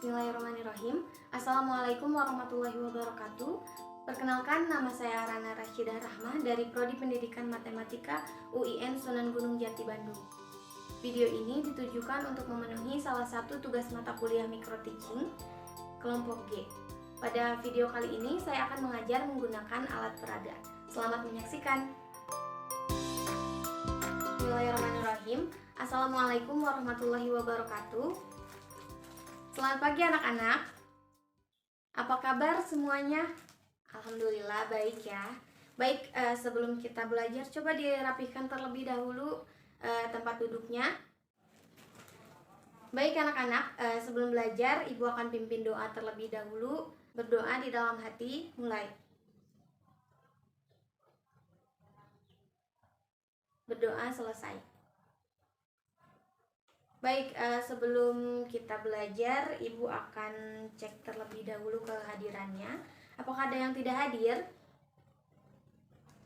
Bismillahirrahmanirrahim. Assalamualaikum warahmatullahi wabarakatuh. Perkenalkan, nama saya Rana Rasyidah Rahmah dari Prodi Pendidikan Matematika UIN Sunan Gunung Jati Bandung. Video ini ditujukan untuk memenuhi salah satu tugas mata kuliah Micro Teaching kelompok G. Pada video kali ini saya akan mengajar menggunakan alat peraga. Selamat menyaksikan. Bismillahirrahmanirrahim. Assalamualaikum warahmatullahi wabarakatuh. Selamat pagi anak-anak. Apa kabar semuanya? Alhamdulillah baik ya. Baik, sebelum kita belajar coba dirapihkan terlebih dahulu tempat duduknya. Baik anak-anak, sebelum belajar Ibu akan pimpin doa terlebih dahulu. Berdoa di dalam hati, mulai. Berdoa selesai. Baik, sebelum kita belajar, Ibu akan cek terlebih dahulu kehadirannya. Apakah ada yang tidak hadir?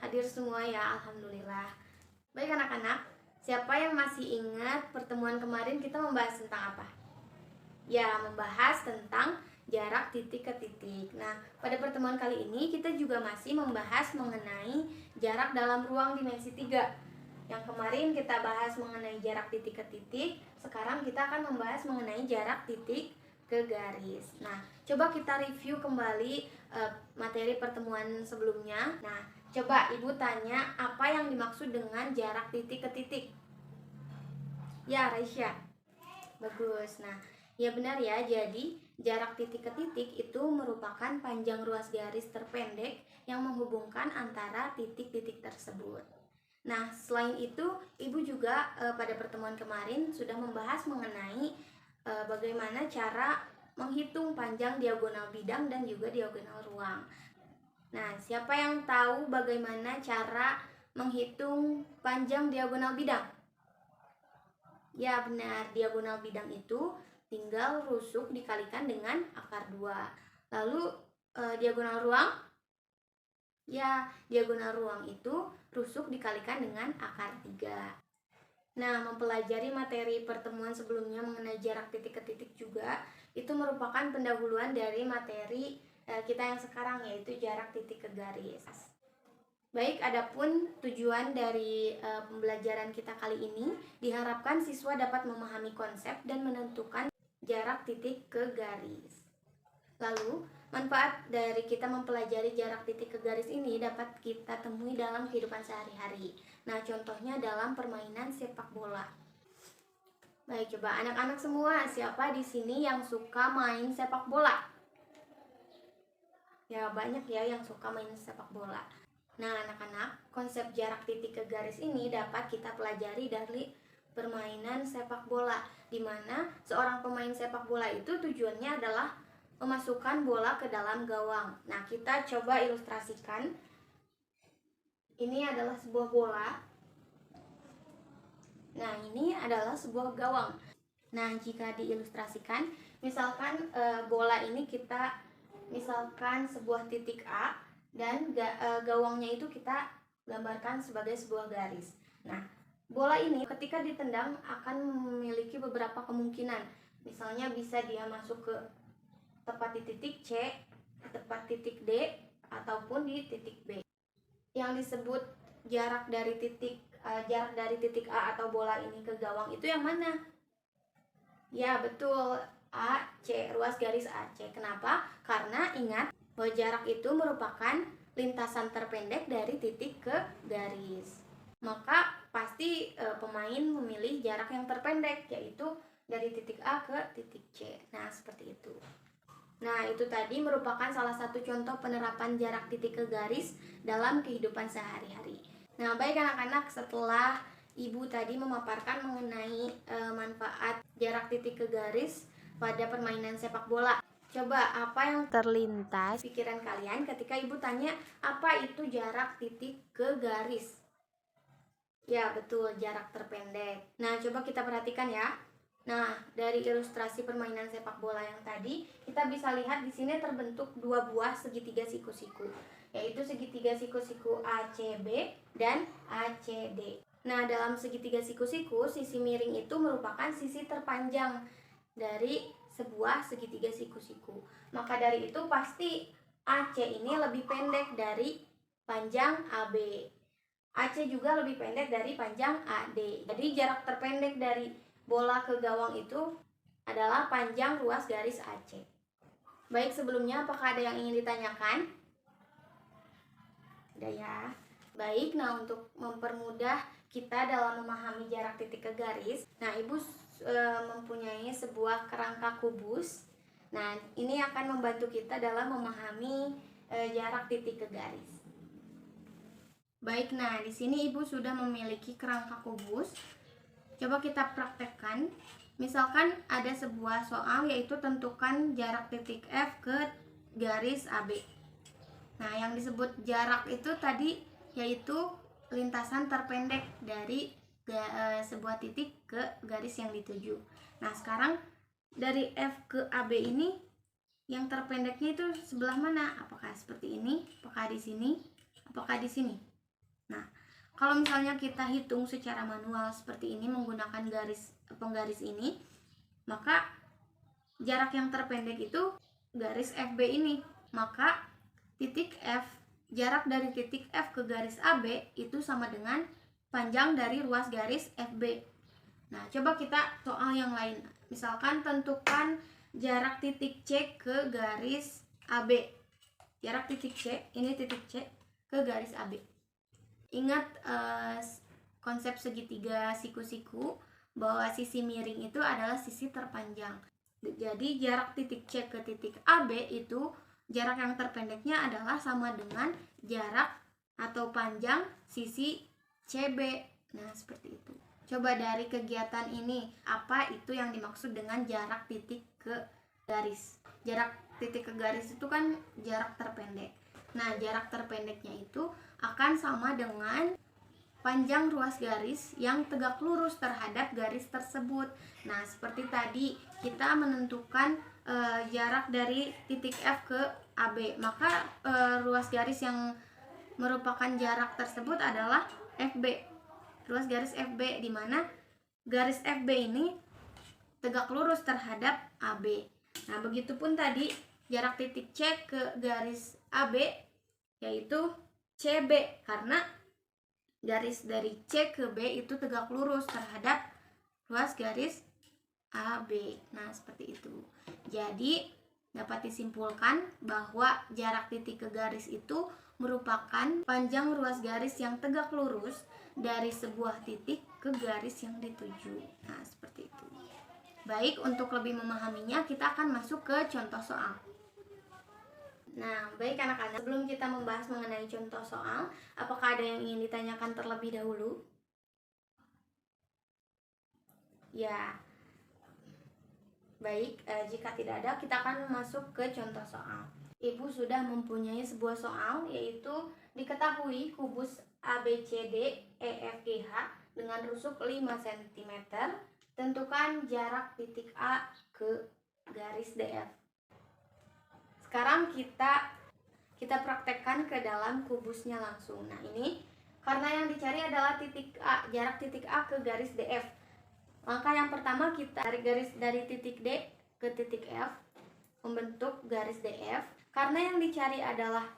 Hadir semua ya, Alhamdulillah. Baik anak-anak, siapa yang masih ingat pertemuan kemarin kita membahas tentang apa? Ya, membahas tentang jarak titik ke titik. Nah, pada pertemuan kali ini kita juga masih membahas mengenai jarak dalam ruang dimensi 3. Yang kemarin kita bahas mengenai jarak titik ke titik, sekarang kita akan membahas mengenai jarak titik ke garis. Nah, coba kita review kembali materi pertemuan sebelumnya. Nah, coba Ibu tanya apa yang dimaksud dengan jarak titik ke titik? Ya, Raisya. Bagus. Nah, ya benar ya. Jadi, jarak titik ke titik itu merupakan panjang ruas garis terpendek yang menghubungkan antara titik-titik tersebut. Nah, selain itu, Ibu juga pada pertemuan kemarin sudah membahas mengenai bagaimana cara menghitung panjang diagonal bidang dan juga diagonal ruang. Nah, siapa yang tahu bagaimana cara menghitung panjang diagonal bidang? Ya, benar. Diagonal bidang itu tinggal rusuk dikalikan dengan akar 2. Lalu, diagonal ruang? Ya, diagonal ruang itu rusuk dikalikan dengan akar 3. Nah, mempelajari materi pertemuan sebelumnya mengenai jarak titik ke titik juga, itu merupakan pendahuluan dari materi kita yang sekarang, yaitu jarak titik ke garis. Baik, adapun tujuan dari pembelajaran kita kali ini, diharapkan siswa dapat memahami konsep dan menentukan jarak titik ke garis. Lalu, manfaat dari kita mempelajari jarak titik ke garis ini dapat kita temui dalam kehidupan sehari-hari. Nah, contohnya dalam permainan sepak bola. Baik, coba anak-anak semua, siapa di sini yang suka main sepak bola? Ya, banyak ya yang suka main sepak bola. Nah, anak-anak, konsep jarak titik ke garis ini dapat kita pelajari dari permainan sepak bola, di mana seorang pemain sepak bola itu tujuannya adalah memasukkan bola ke dalam gawang. Nah, kita coba ilustrasikan. Ini adalah sebuah bola. Nah, ini adalah sebuah gawang. Nah, jika diilustrasikan, misalkan bola ini kita misalkan sebuah titik A dan gawangnya itu kita gambarkan sebagai sebuah garis. Nah, bola ini ketika ditendang akan memiliki beberapa kemungkinan. Misalnya bisa dia masuk ke tepat di titik C, tepat titik D, ataupun di titik B. Yang disebut jarak dari titik A atau bola ini ke gawang itu yang mana? Ya, betul, AC, ruas garis AC. Kenapa? Karena ingat bahwa jarak itu merupakan lintasan terpendek dari titik ke garis. Maka pasti pemain memilih jarak yang terpendek, yaitu dari titik A ke titik C. Nah, seperti itu. Nah, itu tadi merupakan salah satu contoh penerapan jarak titik ke garis dalam kehidupan sehari-hari. Nah, baik anak-anak, setelah Ibu tadi memaparkan mengenai manfaat jarak titik ke garis pada permainan sepak bola. Coba apa yang terlintas pikiran kalian ketika Ibu tanya apa itu jarak titik ke garis? Ya, betul, jarak terpendek. Nah, coba kita perhatikan ya. Nah, dari ilustrasi permainan sepak bola yang tadi, kita bisa lihat di sini terbentuk dua buah segitiga siku-siku, yaitu segitiga siku-siku ACB dan ACD. Nah, dalam segitiga siku-siku, sisi miring itu merupakan sisi terpanjang dari sebuah segitiga siku-siku. Maka dari itu pasti AC ini lebih pendek dari panjang AB. AC juga lebih pendek dari panjang AD. Jadi jarak terpendek dari bola ke gawang itu adalah panjang ruas garis AC. Baik, sebelumnya apakah ada yang ingin ditanyakan? Ada ya. Baik, nah untuk mempermudah kita dalam memahami jarak titik ke garis, nah Ibu mempunyai sebuah kerangka kubus. Nah, ini akan membantu kita dalam memahami jarak titik ke garis. Baik, nah di sini Ibu sudah memiliki kerangka kubus. Coba kita praktekkan. Misalkan ada sebuah soal yaitu tentukan jarak titik F ke garis AB. Nah, yang disebut jarak itu tadi yaitu lintasan terpendek dari sebuah titik ke garis yang dituju. Nah, sekarang dari F ke AB ini yang terpendeknya itu sebelah mana? Apakah seperti ini? Apakah di sini? Apakah di sini? Nah, kalau misalnya kita hitung secara manual seperti ini menggunakan penggaris ini, maka jarak yang terpendek itu garis FB ini. Maka titik F, jarak dari titik F ke garis AB itu sama dengan panjang dari ruas garis FB. Nah, coba kita soal yang lain. Misalkan tentukan jarak titik C ke garis AB. Jarak titik C, ini titik C ke garis AB. Ingat konsep segitiga siku-siku bahwa sisi miring itu adalah sisi terpanjang. Jadi jarak titik C ke titik AB itu jarak yang terpendeknya adalah sama dengan jarak atau panjang sisi CB. Nah, seperti itu. Coba dari kegiatan ini, apa itu yang dimaksud dengan jarak titik ke garis? Jarak titik ke garis itu kan jarak terpendek. Nah, jarak terpendeknya itu akan sama dengan panjang ruas garis yang tegak lurus terhadap garis tersebut. Nah, seperti tadi kita menentukan jarak dari titik F ke AB, maka ruas garis yang merupakan jarak tersebut adalah FB. Ruas garis FB, di mana garis FB ini tegak lurus terhadap AB. Nah, begitupun tadi jarak titik C ke garis AB yaitu CB, karena garis dari C ke B itu tegak lurus terhadap ruas garis AB. Nah, seperti itu. Jadi, dapat disimpulkan bahwa jarak titik ke garis itu merupakan panjang ruas garis yang tegak lurus dari sebuah titik ke garis yang dituju. Nah, seperti itu. Baik, untuk lebih memahaminya kita akan masuk ke contoh soal. Nah, baik anak-anak, sebelum kita membahas mengenai contoh soal, apakah ada yang ingin ditanyakan terlebih dahulu? Ya. Baik, jika tidak ada, kita akan masuk ke contoh soal. Ibu sudah mempunyai sebuah soal, yaitu diketahui kubus ABCD EFGH dengan rusuk 5 cm. Tentukan jarak titik A ke garis DF. Sekarang kita praktekkan ke dalam kubusnya langsung. Nah, ini karena yang dicari adalah titik A, jarak titik A ke garis DF. Langkah yang pertama, kita tarik garis dari titik D ke titik F, membentuk garis DF. Karena yang dicari adalah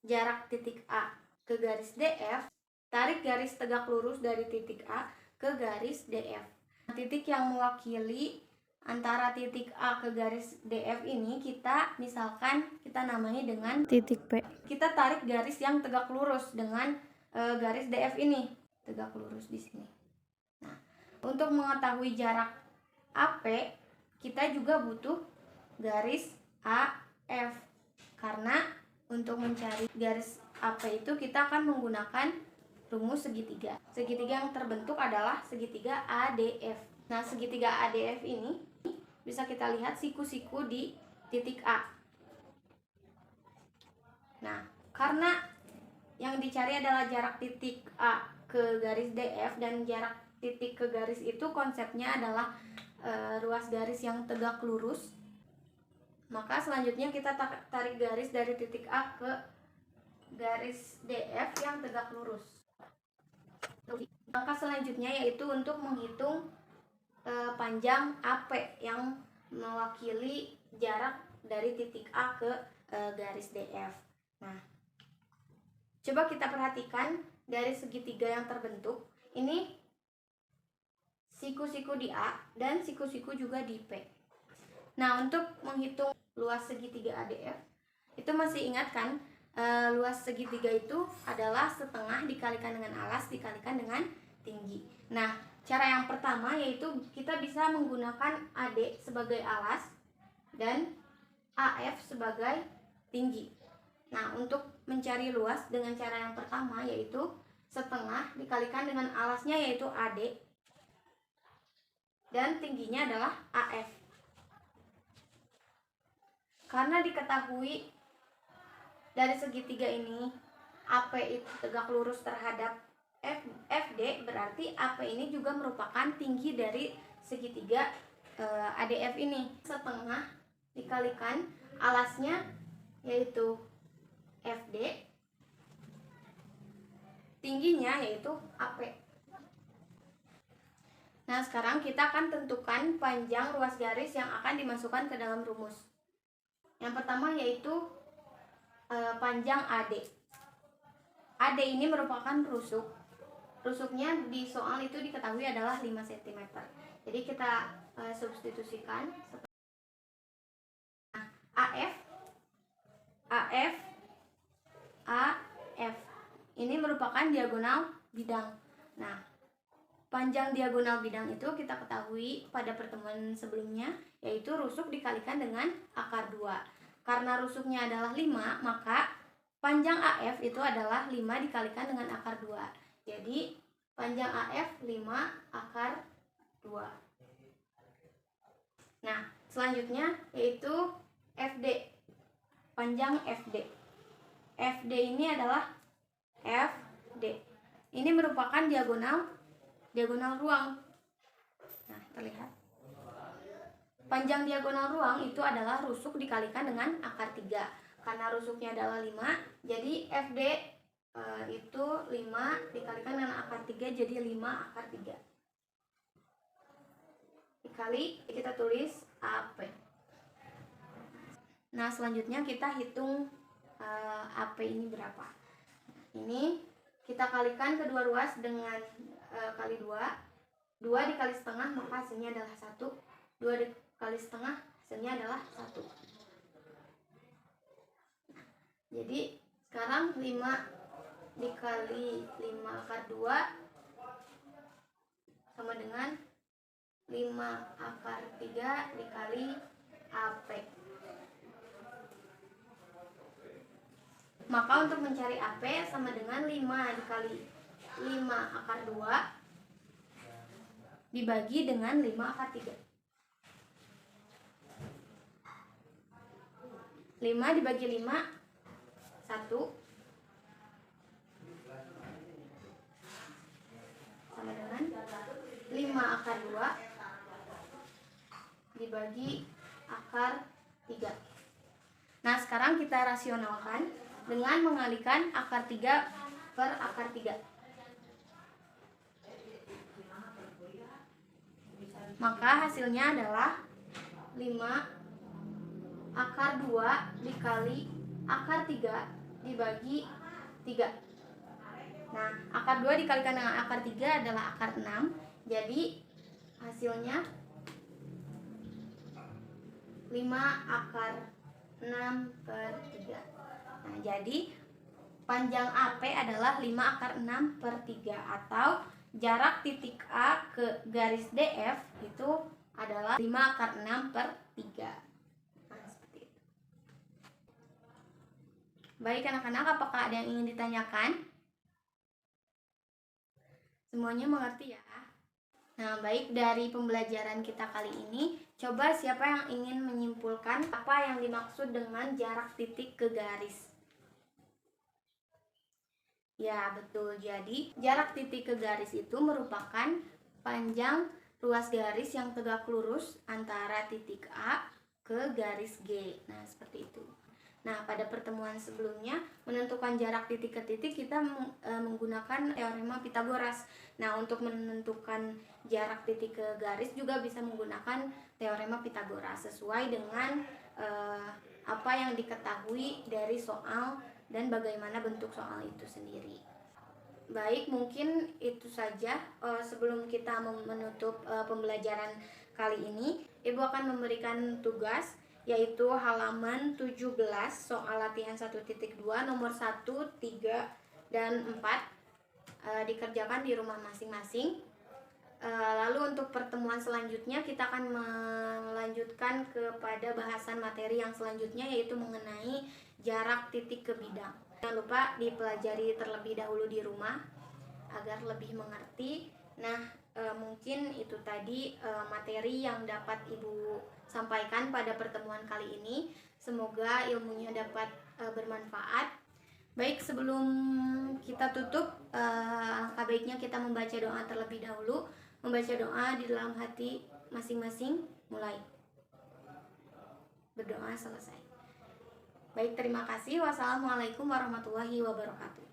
jarak titik A ke garis DF, tarik garis tegak lurus dari titik A ke garis DF. Titik yang mewakili antara titik A ke garis DF ini kita namai dengan titik P. Kita tarik garis yang tegak lurus dengan garis DF ini, tegak lurus di sini. Nah, untuk mengetahui jarak AP, kita juga butuh garis AF. Karena untuk mencari garis AP itu kita akan menggunakan rumus segitiga. Segitiga yang terbentuk adalah segitiga ADF. Nah, segitiga ADF ini bisa kita lihat siku-siku di titik A. Nah, karena yang dicari adalah jarak titik A ke garis DF dan jarak titik ke garis itu konsepnya adalah ruas garis yang tegak lurus, maka selanjutnya kita tarik garis dari titik A ke garis DF yang tegak lurus. Langkah selanjutnya yaitu untuk menghitung panjang AP yang mewakili jarak dari titik A ke garis DF. Nah, coba kita perhatikan dari segitiga yang terbentuk. Ini siku-siku di A dan siku-siku juga di P. Nah, untuk menghitung luas segitiga ADF, itu masih ingat kan? Luas segitiga itu adalah setengah dikalikan dengan alas dikalikan dengan tinggi. Nah, cara yang pertama yaitu kita bisa menggunakan AD sebagai alas dan AF sebagai tinggi. Nah, untuk mencari luas dengan cara yang pertama yaitu setengah dikalikan dengan alasnya yaitu AD dan tingginya adalah AF. Karena diketahui dari segitiga ini AP itu tegak lurus terhadap FD, berarti AP ini juga merupakan tinggi dari segitiga ADF ini. Setengah dikalikan alasnya yaitu FD, tingginya yaitu AP. Nah, sekarang kita akan tentukan panjang ruas garis yang akan dimasukkan ke dalam rumus. Yang pertama yaitu panjang AD. AD ini merupakan rusuk. Rusuknya di soal itu diketahui adalah 5 cm. Jadi kita substitusikan. Nah, AF ini merupakan diagonal bidang. Nah, panjang diagonal bidang itu kita ketahui pada pertemuan sebelumnya, yaitu rusuk dikalikan dengan akar 2. Karena rusuknya adalah 5, maka panjang AF itu adalah 5 dikalikan dengan akar 2. Jadi panjang AF 5 akar 2. Nah, selanjutnya yaitu FD. Panjang FD. FD ini adalah FD. Ini merupakan diagonal ruang. Nah, terlihat. Panjang diagonal ruang itu adalah rusuk dikalikan dengan akar 3. Karena rusuknya adalah 5, jadi FD itu 5 dikalikan dengan akar 3, jadi 5 akar 3. Dikali, kita tulis AP. Nah, selanjutnya kita hitung AP ini berapa. Ini kita kalikan kedua ruas dengan kali 2. 2 dikali setengah, maka hasilnya adalah 1. 2 dikali setengah, hasilnya adalah 1. Nah, jadi sekarang 5 dikali 5 akar 2 sama dengan 5 akar 3 dikali AP. Maka untuk mencari AP sama dengan 5 dikali 5 akar 2 dibagi dengan 5 akar 3. 5 dibagi 5, 1. Sama dengan 5 akar 2 dibagi akar 3. Nah, sekarang kita rasionalkan dengan mengalihkan akar 3 per akar 3. Maka hasilnya adalah 5 akar 2 dikali akar 3 dibagi 3. Nah, akar 2 dikalikan dengan akar 3 adalah akar 6. Jadi hasilnya 5 akar 6 per 3. Nah, jadi panjang AP adalah 5 akar 6 per 3, atau jarak titik A ke garis DF itu adalah 5 akar 6 per 3. Nah, seperti itu. Baik anak-anak, apakah ada yang ingin ditanyakan? Semuanya mengerti ya? Nah, baik, dari pembelajaran kita kali ini, coba siapa yang ingin menyimpulkan apa yang dimaksud dengan jarak titik ke garis? Ya, betul. Jadi, jarak titik ke garis itu merupakan panjang ruas garis yang tegak lurus antara titik A ke garis G. Nah, seperti itu. Nah, pada pertemuan sebelumnya, menentukan jarak titik ke titik kita menggunakan teorema Pythagoras. Nah, untuk menentukan jarak titik ke garis juga bisa menggunakan teorema Pitagoras sesuai dengan apa yang diketahui dari soal dan bagaimana bentuk soal itu sendiri. Baik, mungkin itu saja. Sebelum kita menutup pembelajaran kali ini, Ibu akan memberikan tugas, yaitu halaman 17 soal latihan 1.2 nomor 1, 3, dan 4 dikerjakan di rumah masing-masing. Lalu untuk pertemuan selanjutnya kita akan melanjutkan kepada bahasan materi yang selanjutnya, yaitu mengenai jarak titik ke bidang. Jangan lupa dipelajari terlebih dahulu di rumah agar lebih mengerti. Nah, mungkin itu tadi materi yang dapat Ibu sampaikan pada pertemuan kali ini. Semoga ilmunya dapat bermanfaat. Baik, sebelum kita tutup, alangkah baiknya kita membaca doa terlebih dahulu. Membaca doa di dalam hati masing-masing. Mulai. Berdoa selesai. Baik, terima kasih. Wassalamualaikum warahmatullahi wabarakatuh.